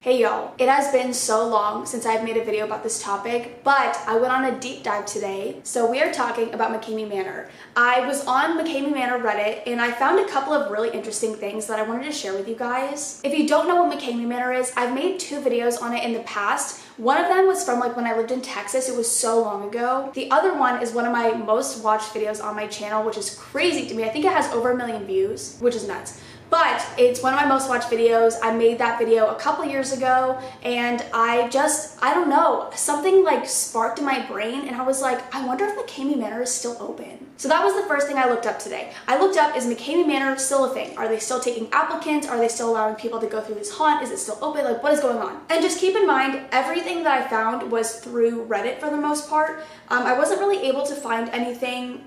Hey y'all, it has been so long since I've made a video about this topic, but I went on a deep dive today. So we are talking about MCKAMEY Manor. I was on MCKAMEY Manor Reddit and I found a couple of really interesting things that I wanted to share with you guys. If you don't know what MCKAMEY Manor is, I've made 2 videos on it in the past. One of them was from when I lived in Texas. It was so long ago. The other one is one of my most watched videos on my channel, which is crazy to me. I think it has over 1 million views, which is nuts. But it's one of my most watched videos. I made that video a couple years ago and I don't know, something sparked in my brain and I was like, I wonder if MCKAMEY Manor is still open. So that was the first thing I looked up today. I looked up, is MCKAMEY Manor still a thing? Are they still taking applicants? Are they still allowing people to go through this haunt? Is it still open? What is going on? And just keep in mind, everything that I found was through Reddit for the most part. I wasn't really able to find anything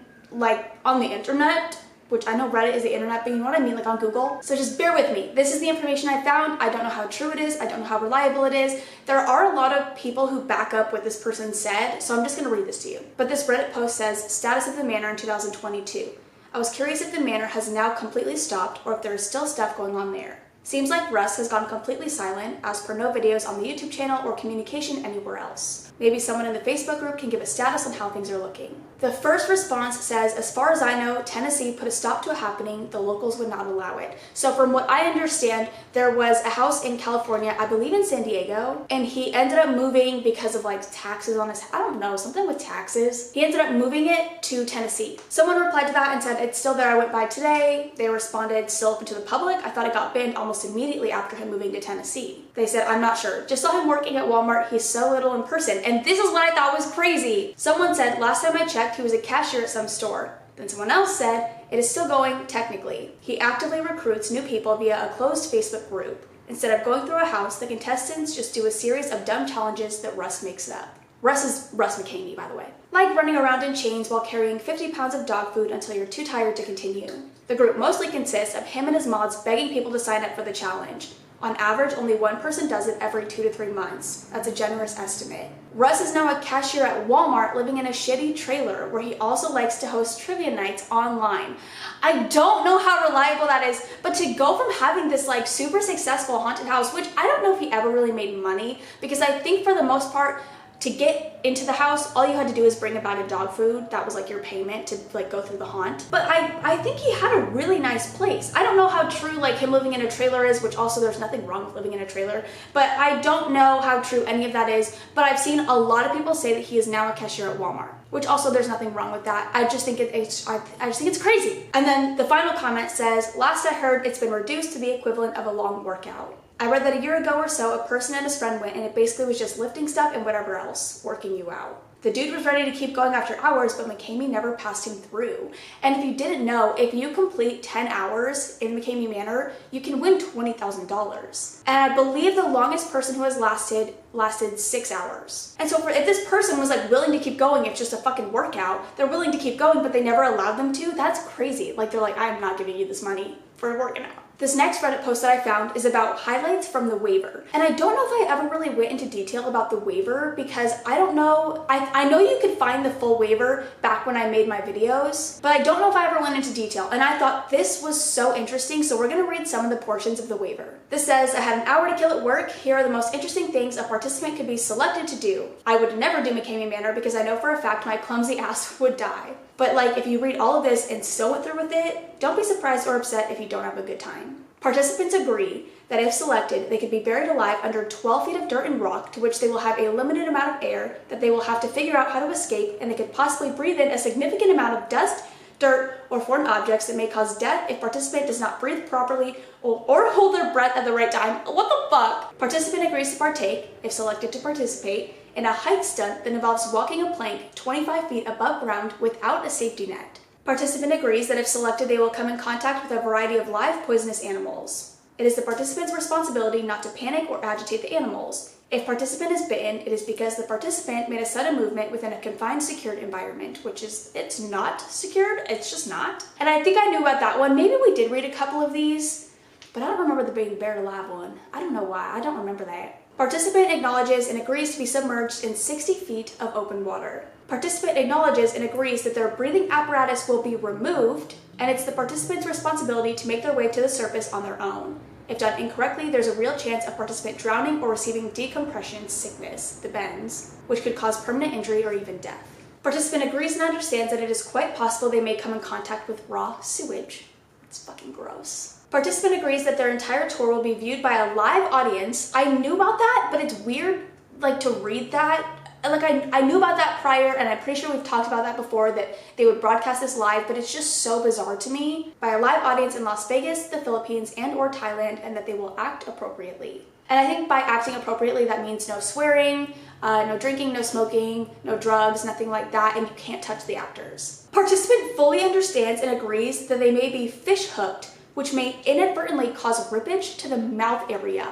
on the internet, which I know Reddit is the internet, but you know what I mean, on Google. So just bear with me. This is the information I found. I don't know how true it is. I don't know how reliable it is. There are a lot of people who back up what this person said, so I'm just gonna read this to you. But this Reddit post says, status of the manor in 2022. I was curious if the manor has now completely stopped or if there is still stuff going on there. Seems like Russ has gone completely silent, as per no videos on the YouTube channel or communication anywhere else. Maybe someone in the Facebook group can give a status on how things are looking. The first response says, as far as I know, Tennessee put a stop to a happening, the locals would not allow it. So from what I understand, there was a house in California, I believe in San Diego, and he ended up moving because of taxes on his, I don't know, something with taxes. He ended up moving it to Tennessee. Someone replied to that and said, it's still there, I went by today. They responded, still open to the public. I thought it got banned almost immediately after him moving to Tennessee. They said, I'm not sure. Just saw him working at Walmart. He's so little in person. And this is what I thought was crazy. Someone said, last time I checked, he was a cashier at some store. Then someone else said, it is still going technically. He actively recruits new people via a closed Facebook group. Instead of going through a house, the contestants just do a series of dumb challenges that Russ makes up. Russ is Russ MCKAMEY, by the way. Like running around in chains while carrying 50 pounds of dog food until you're too tired to continue. The group mostly consists of him and his mods begging people to sign up for the challenge. On average, only one person does it every 2 to 3 months. That's a generous estimate. Russ is now a cashier at Walmart living in a shitty trailer where he also likes to host trivia nights online. I don't know how reliable that is, but to go from having this super successful haunted house, which I don't know if he ever really made money, because I think for the most part, to get into the house, all you had to do is bring a bag of dog food. That was your payment to go through the haunt. But I think he had a really nice place. I don't know how true him living in a trailer is, which also there's nothing wrong with living in a trailer, but I don't know how true any of that is. But I've seen a lot of people say that he is now a cashier at Walmart, which also there's nothing wrong with that. I just think it's crazy. And then the final comment says, last I heard, it's been reduced to the equivalent of a long workout. I read that a year ago or so, a person and his friend went and it basically was just lifting stuff and whatever else, working you out. The dude was ready to keep going after hours, but MCKAMEY never passed him through. And if you didn't know, if you complete 10 hours in MCKAMEY Manor, you can win $20,000. And I believe the longest person who has lasted 6 hours. And so if this person was willing to keep going, it's just a fucking workout, they're willing to keep going, but they never allowed them to, that's crazy. They're like, I'm not giving you this money for working out. This next Reddit post that I found is about highlights from the waiver. And I don't know if I ever really went into detail about the waiver because I don't know, I know you could find the full waiver back when I made my videos, but I don't know if I ever went into detail. And I thought this was so interesting, so we're gonna read some of the portions of the waiver. This says, I had an hour to kill at work. Here are the most interesting things a participant could be selected to do. I would never do MCKAMEY Manor because I know for a fact my clumsy ass would die. But if you read all of this and still went through with it, don't be surprised or upset if you don't have a good time. Participants agree that if selected, they could be buried alive under 12 feet of dirt and rock, to which they will have a limited amount of air that they will have to figure out how to escape, and they could possibly breathe in a significant amount of dust, dirt, or foreign objects that may cause death if participant does not breathe properly or hold their breath at the right time. What the fuck? Participant agrees to partake, if selected to participate, in a height stunt that involves walking a plank 25 feet above ground without a safety net. Participant agrees that if selected, they will come in contact with a variety of live poisonous animals. It is the participant's responsibility not to panic or agitate the animals. If participant is bitten, it is because the participant made a sudden movement within a confined, secured environment, which is, it's not secured, it's just not. And I think I knew about that one. Maybe we did read a couple of these, but I don't remember the being buried alive one. I don't know why, I don't remember that. Participant acknowledges and agrees to be submerged in 60 feet of open water. Participant acknowledges and agrees that their breathing apparatus will be removed, and it's the participant's responsibility to make their way to the surface on their own. If done incorrectly, there's a real chance of participant drowning or receiving decompression sickness, the bends, which could cause permanent injury or even death. Participant agrees and understands that it is quite possible they may come in contact with raw sewage. It's fucking gross. Participant agrees that their entire tour will be viewed by a live audience. I knew about that, but it's weird, like, to read that. Like, I knew about that prior, and I'm pretty sure we've talked about that before, that they would broadcast this live, but it's just so bizarre to me. By a live audience in Las Vegas, the Philippines, and or Thailand, and that they will act appropriately. And I think by acting appropriately, that means no swearing, no drinking, no smoking, no drugs, nothing like that, and you can't touch the actors. Participant fully understands and agrees that they may be fish hooked, which may inadvertently cause rippage to the mouth area.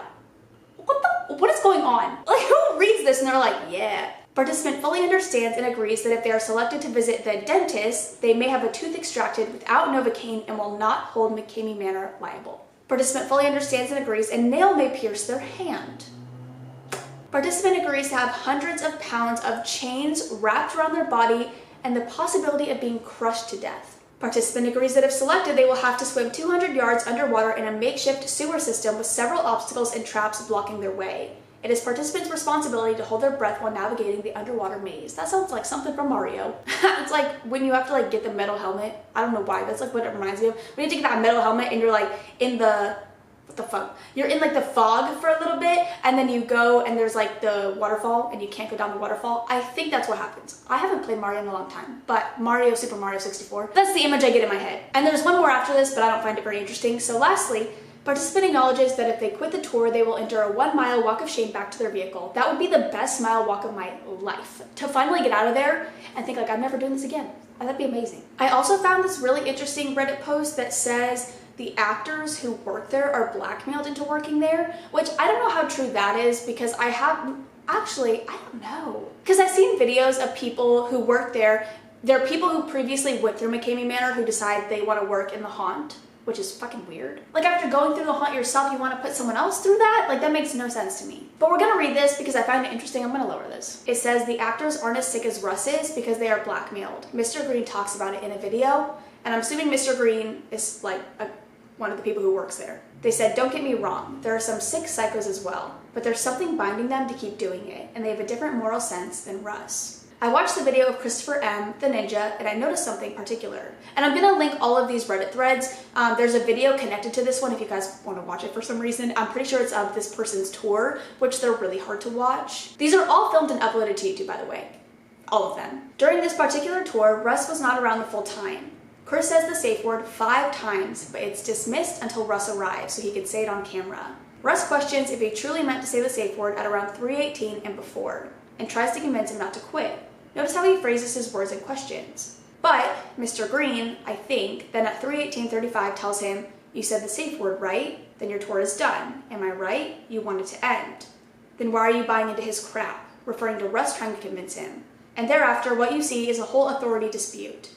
What is going on? Like, who reads this and they're like, yeah. Participant fully understands and agrees that if they are selected to visit the dentist, they may have a tooth extracted without Novocaine and will not hold McKamey Manor liable. Participant fully understands and agrees a nail may pierce their hand. Participant agrees to have hundreds of pounds of chains wrapped around their body and the possibility of being crushed to death. Participant agrees that if selected, they will have to swim 200 yards underwater in a makeshift sewer system with several obstacles and traps blocking their way. It is participants' responsibility to hold their breath while navigating the underwater maze. That sounds like something from Mario. It's like when you have to, like, get the metal helmet. I don't know why, that's like what it reminds me of. When you take that metal helmet and you're like in the, what the fuck? You're in like the fog for a little bit, and then you go and there's like the waterfall and you can't go down the waterfall. I think that's what happens. I haven't played Mario in a long time, but Super Mario 64, that's the image I get in my head. And there's one more after this, but I don't find it very interesting. So lastly, participant acknowledges that if they quit the tour, they will enter a 1 mile walk of shame back to their vehicle. That would be the best mile walk of my life. To finally get out of there and think like, I'm never doing this again. That'd be amazing. I also found this really interesting Reddit post that says the actors who work there are blackmailed into working there, which I don't know how true that is, because I don't know. Because I've seen videos of people who work there. There are people who previously went through McKamey Manor who decide they want to work in the haunt, which is fucking weird. Like, after going through the haunt yourself, you want to put someone else through that? Like, that makes no sense to me. But we're gonna read this because I find it interesting. I'm gonna lower this. It says the actors aren't as sick as Russ is because they are blackmailed. Mr. Green talks about it in a video, and I'm assuming Mr. Green is like one of the people who works there. They said, don't get me wrong, there are some sick psychos as well, but there's something binding them to keep doing it, and they have a different moral sense than Russ. I watched the video of Christopher M, the ninja, and I noticed something particular. And I'm gonna link all of these Reddit threads. There's a video connected to this one if you guys wanna watch it for some reason. I'm pretty sure it's of this person's tour, which they're really hard to watch. These are all filmed and uploaded to YouTube, by the way. All of them. During this particular tour, Russ was not around the full time. Chris says the safe word 5 times, but it's dismissed until Russ arrives so he can say it on camera. Russ questions if he truly meant to say the safe word at around 3:18 and before, and tries to convince him not to quit. Notice how he phrases his words and questions. But Mr. Green, I think, then at 3:18:35 tells him, you said the safe word, right? Then your tour is done. Am I right? You want it to end. Then why are you buying into his crap? Referring to Russ trying to convince him. And thereafter, what you see is a whole authority dispute.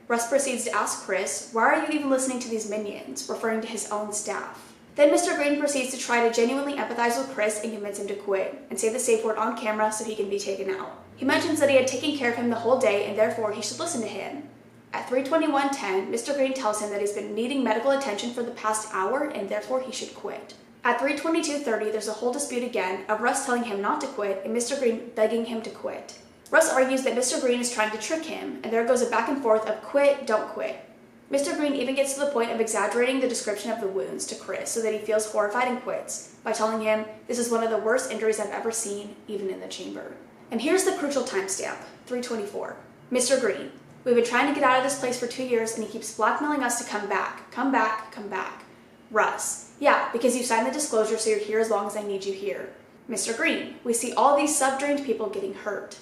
Russ proceeds to ask Chris, why are you even listening to these minions? Referring to his own staff. Then Mr. Green proceeds to try to genuinely empathize with Chris and convince him to quit, and say the safe word on camera so he can be taken out. He mentions that he had taken care of him the whole day and therefore he should listen to him. At 3:21:10, Mr. Green tells him that he's been needing medical attention for the past hour and therefore he should quit. At 3:22:30, there's a whole dispute again of Russ telling him not to quit and Mr. Green begging him to quit. Russ argues that Mr. Green is trying to trick him, and there goes a back and forth of quit, don't quit. Mr. Green even gets to the point of exaggerating the description of the wounds to Chris so that he feels horrified and quits, by telling him, this is one of the worst injuries I've ever seen, even in the chamber. And here's the crucial timestamp, 3:24. Mr. Green, we've been trying to get out of this place for 2 years and he keeps blackmailing us to come back, come back, come back. Russ, yeah, because you signed the disclosure so you're here as long as I need you here. Mr. Green, we see all these sub-drained people getting hurt.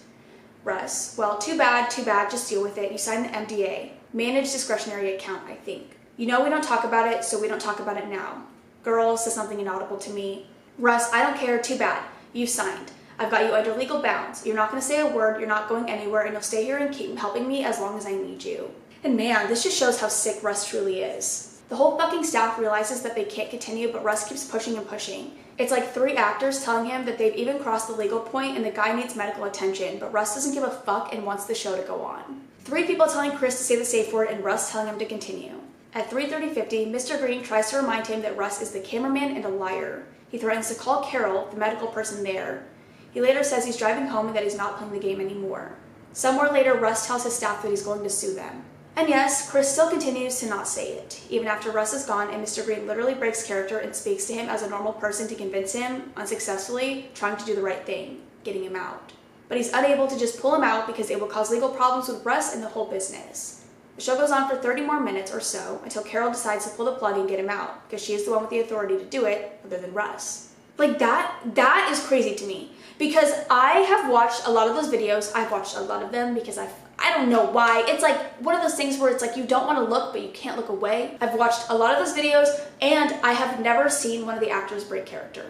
Russ, well, too bad, just deal with it. You signed the MDA. Managed discretionary account, I think. You know we don't talk about it, so we don't talk about it now. Girl says something inaudible to me. Russ, I don't care, too bad. You signed. I've got you under legal bounds. You're not gonna say a word, you're not going anywhere, and you'll stay here and keep helping me as long as I need you. And man, this just shows how sick Russ truly is. The whole fucking staff realizes that they can't continue, but Russ keeps pushing and pushing. It's like 3 actors telling him that they've even crossed the legal point and the guy needs medical attention, but Russ doesn't give a fuck and wants the show to go on. 3 people telling Chris to say the safe word and Russ telling him to continue. At 3:30:50, Mr. Green tries to remind him that Russ is the cameraman and a liar. He threatens to call Carol, the medical person there. He later says he's driving home and that he's not playing the game anymore. Somewhere later, Russ tells his staff that he's going to sue them. And yes, Chris still continues to not say it, even after Russ is gone and Mr. Green literally breaks character and speaks to him as a normal person to convince him, unsuccessfully, trying to do the right thing, getting him out. But he's unable to just pull him out because it will cause legal problems with Russ and the whole business. The show goes on for 30 more minutes or so until Carol decides to pull the plug and get him out, because she is the one with the authority to do it, other than Russ. Like that is crazy to me, because I have watched a lot of those videos. I've watched a lot of them because I don't know why. It's like one of those things where it's like you don't want to look, but you can't look away. I've watched a lot of those videos, and I have never seen one of the actors break character.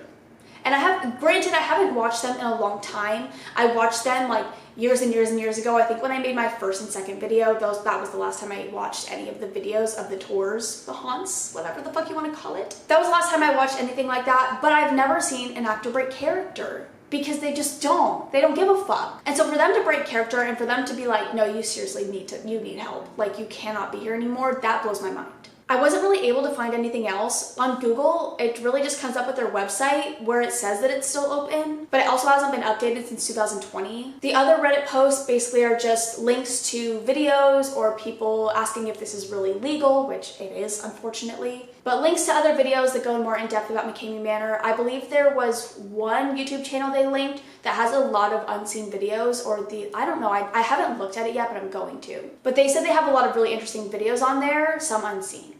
And granted, I haven't watched them in a long time. I watched them like years and years and years ago. I think when I made my first and second video, that was the last time I watched any of the videos of the tours, the haunts, whatever the fuck you want to call it. That was the last time I watched anything like that, but I've never seen an actor break character. Because they just don't. They don't give a fuck. And so for them to break character and for them to be like, no, you seriously you need help. Like, you cannot be here anymore. That blows my mind. I wasn't really able to find anything else. On Google, it really just comes up with their website where it says that it's still open, but it also hasn't been updated since 2020. The other Reddit posts basically are just links to videos or people asking if this is really legal, which it is, unfortunately. But links to other videos that go more in depth about McKamey Manor. I believe there was one YouTube channel they linked that has a lot of unseen videos, or I don't know, I haven't looked at it yet, but I'm going to. But they said they have a lot of really interesting videos on there, some unseen.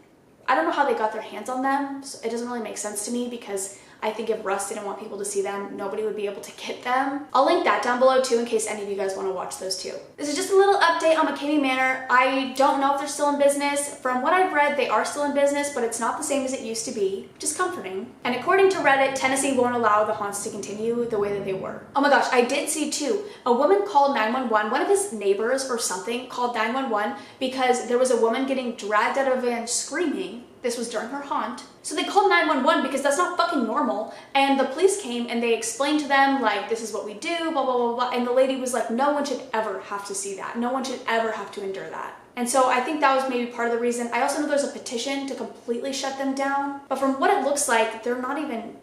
I don't know how they got their hands on them, so it doesn't really make sense to me because I think if Russ didn't want people to see them, nobody would be able to get them. I'll link that down below too in case any of you guys want to watch those too. This is just a little update on McKamey Manor. I don't know if they're still in business. From what I've read, they are still in business, but it's not the same as it used to be, which is comforting. And according to Reddit, Tennessee won't allow the haunts to continue the way that they were. Oh my gosh, I did see too, a woman called 911, one of his neighbors or something called 911 because there was a woman getting dragged out of a van screaming. This was during her haunt. So they called 911 because that's not fucking normal. And the police came and they explained to them, like, this is what we do, blah, blah, blah, blah. And the lady was like, no one should ever have to see that. No one should ever have to endure that. And so I think that was maybe part of the reason. I also know there's a petition to completely shut them down. But from what it looks like, they're not even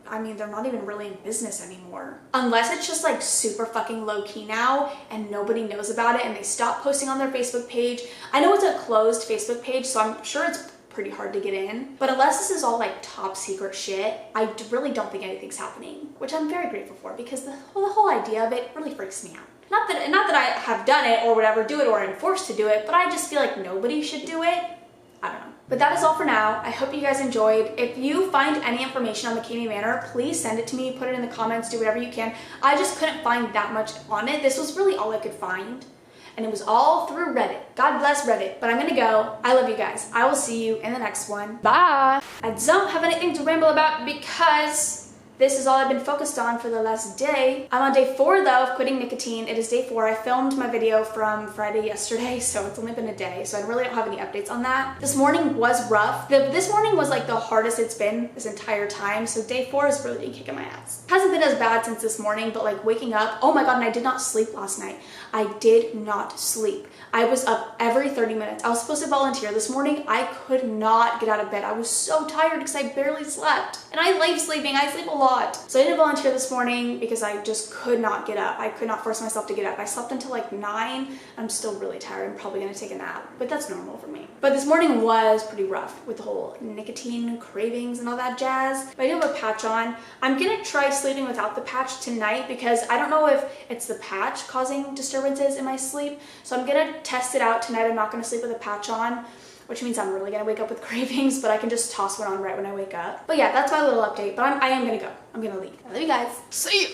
really in business anymore. Unless it's just like super fucking low key now and nobody knows about it and they stop posting on their Facebook page. I know it's a closed Facebook page, so I'm sure it's pretty hard to get in. But unless this is all like top secret shit, I really don't think anything's happening, which I'm very grateful for because the whole idea of it really freaks me out. Not that I have done it or would ever do it or am forced to do it, but I just feel like nobody should do it. I don't know. But that is all for now. I hope you guys enjoyed. If you find any information on McKamey Manor, please send it to me, put it in the comments, do whatever you can. I just couldn't find that much on it. This was really all I could find. And it was all through Reddit. God bless Reddit. But I'm gonna go. I love you guys. I will see you in the next one. Bye. I don't have anything to ramble about because this is all I've been focused on for the last day. I'm on day 4 though of quitting nicotine. It is day 4. I filmed my video from Friday yesterday, so it's only been a day, so I really don't have any updates on that. This morning was rough. This morning was like the hardest it's been this entire time, so day 4 has really been kicking my ass. Hasn't been as bad since this morning, but like waking up, oh my god, and I did not sleep last night. I did not sleep. I was up every 30 minutes. I was supposed to volunteer this morning. I could not get out of bed. I was so tired because I barely slept. And I like sleeping. I sleep a lot. So I didn't volunteer this morning because I just could not get up. I could not force myself to get up. I slept until like 9. I'm still really tired. I'm probably going to take a nap, but that's normal for me. But this morning was pretty rough with the whole nicotine cravings and all that jazz. But I do have a patch on. I'm going to try sleeping without the patch tonight because I don't know if it's the patch causing disturbances in my sleep. So I'm going to test it out tonight. I'm not going to sleep with a patch on, which means I'm really going to wake up with cravings, but I can just toss one on right when I wake up. But yeah, that's my little update, but I am going to go. I'm going to leave. I love you guys. See you.